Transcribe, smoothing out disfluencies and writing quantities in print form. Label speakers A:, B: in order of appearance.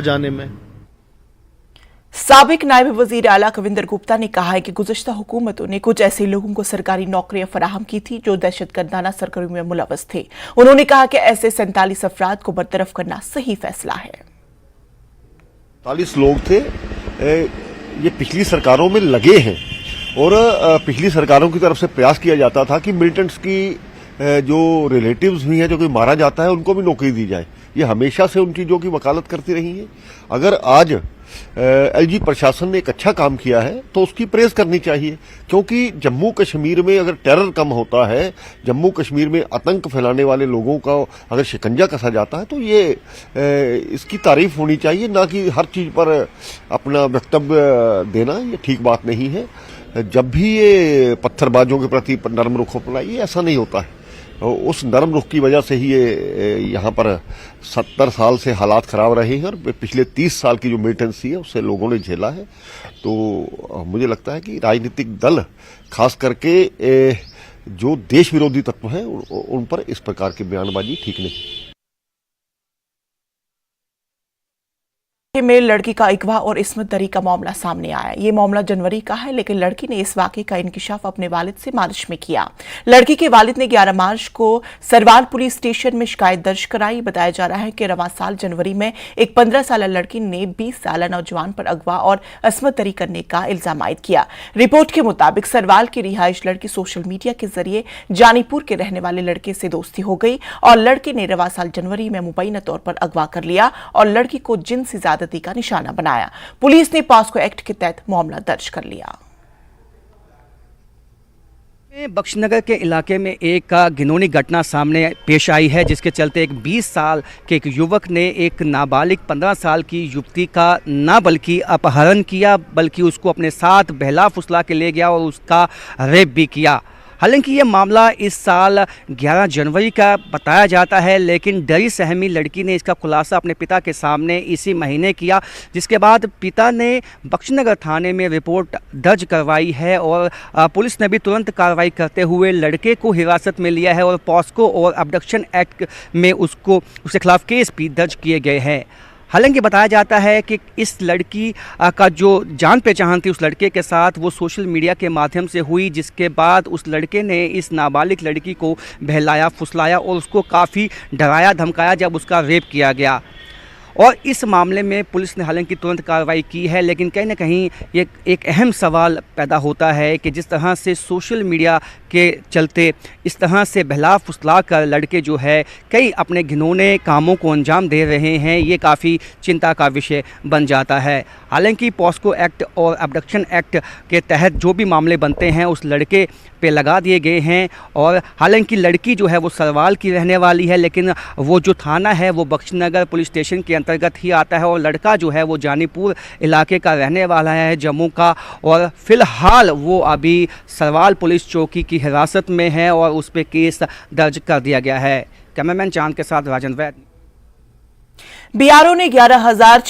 A: जाने में।
B: साबिक नायब वजीर आला कविंदर गुप्ता ने कहा है कि गुज़श्ता हुकूमतों ने कुछ ऐसे लोगों को सरकारी नौकरियां फराहम की थी जो दहशतगर्दाना सरगर्मियों में मुलव्वस थे। उन्होंने कहा कि ऐसे 47 अफराद को बरतरफ करना सही फैसला है।
C: 40 लोग थे, ये पिछली सरकारों में लगे हैं और पिछली सरकारों की तरफ से प्रयास किया जाता था कि मिलिटेंट्स की जो रिलेटिव्स भी हैं, जो कोई मारा जाता है, उनको भी नौकरी दी जाए। ये हमेशा से उन चीजों की वकालत करती रही है। अगर आज एलजी प्रशासन ने एक अच्छा काम किया है तो उसकी प्रेज करनी चाहिए, क्योंकि जम्मू कश्मीर में अगर टेरर कम होता है, जम्मू कश्मीर में आतंक फैलाने वाले लोगों का अगर शिकंजा कसा जाता है, तो ये इसकी तारीफ होनी चाहिए, ना कि हर चीज पर अपना वक्तव्य देना। ये ठीक बात नहीं है। जब भी ये पत्थरबाजों के प्रति नरम रुख अपनाइए, ऐसा नहीं होता है। उस नरम रुख की वजह से ही ये यहाँ पर 70 साल से हालात खराब रहे हैं और पिछले 30 साल की जो मिलिटेंसी है उससे लोगों ने झेला है। तो मुझे लगता है कि राजनीतिक दल खास करके जो देश विरोधी तत्व हैं उन पर इस प्रकार की बयानबाजी ठीक नहीं।
B: में लड़की का अगवा और इस्मत दरी का मामला सामने आया। ये मामला जनवरी का है, लेकिन लड़की ने इस वाकये का इंकिशाफ अपने वालिद से मार्च में किया। लड़की के वालिद ने 11 मार्च को सरवाल पुलिस स्टेशन में शिकायत दर्ज कराई। बताया जा रहा है कि रवां साल जनवरी में एक 15 साल लड़की ने 20 साल नौजवान पर अगवा और इस्मत दरी करने का इल्जाम आयद किया। रिपोर्ट के मुताबिक सरवाल की रिहाइश लड़की सोशल मीडिया के जरिए जानीपुर के रहने वाले लड़के से दोस्ती हो गई और लड़के ने रवां साल जनवरी में मुबैना तौर पर अगवा कर लिया और लड़की को जिनसी ज्यादती का निशाना बनाया। पुलिस ने पॉस्को एक्ट के तहत मामला दर्ज कर लिया।
D: बख्शनगर के इलाके में एक घिनौनी घटना सामने पेश आई है, जिसके चलते एक 20 साल के एक युवक ने एक नाबालिग 15 साल की युवती का न बल्कि अपहरण किया, बल्कि उसको अपने साथ बहला फुसला के ले गया और उसका रेप भी किया। हालांकि ये मामला इस साल 11 जनवरी का बताया जाता है, लेकिन डरी सहमी लड़की ने इसका खुलासा अपने पिता के सामने इसी महीने किया, जिसके बाद पिता ने बख्शनगर थाने में रिपोर्ट दर्ज करवाई है और पुलिस ने भी तुरंत कार्रवाई करते हुए लड़के को हिरासत में लिया है और पॉस्को और अबडक्शन एक्ट में उसके खिलाफ केस भी दर्ज किए गए हैं। हालांकि बताया जाता है कि इस लड़की का जो जान पहचान थी उस लड़के के साथ वो सोशल मीडिया के माध्यम से हुई, जिसके बाद उस लड़के ने इस नाबालिग लड़की को बहलाया फुसलाया और उसको काफ़ी डराया धमकाया जब उसका रेप किया गया। और इस मामले में पुलिस ने हालांकि तुरंत कार्रवाई की है, लेकिन कहीं ना कहीं ये एक अहम सवाल पैदा होता है कि जिस तरह से सोशल मीडिया के चलते इस तरह से बहला फुसला कर लड़के जो है कई अपने घिनौने कामों को अंजाम दे रहे हैं, ये काफ़ी चिंता का विषय बन जाता है। हालांकि पॉस्को एक्ट और अबडक्शन एक्ट के तहत जो भी मामले बनते हैं उस लड़के पे लगा दिए गए हैं और हालांकि लड़की जो है वो सरवाल की रहने वाली है, लेकिन वो जो थाना है वो बख्शनगर पुलिस स्टेशन के अंतर्गत ही आता है और लड़का जो है वो जानीपुर इलाके का रहने वाला है, जम्मू का, और फिलहाल वो अभी सरवाल पुलिस चौकी की हिरासत में है और उस पर केस दर्ज कर दिया गया है। कैमरामैन चांद के साथ राजन वैद।
B: बीआरओ ने 11,000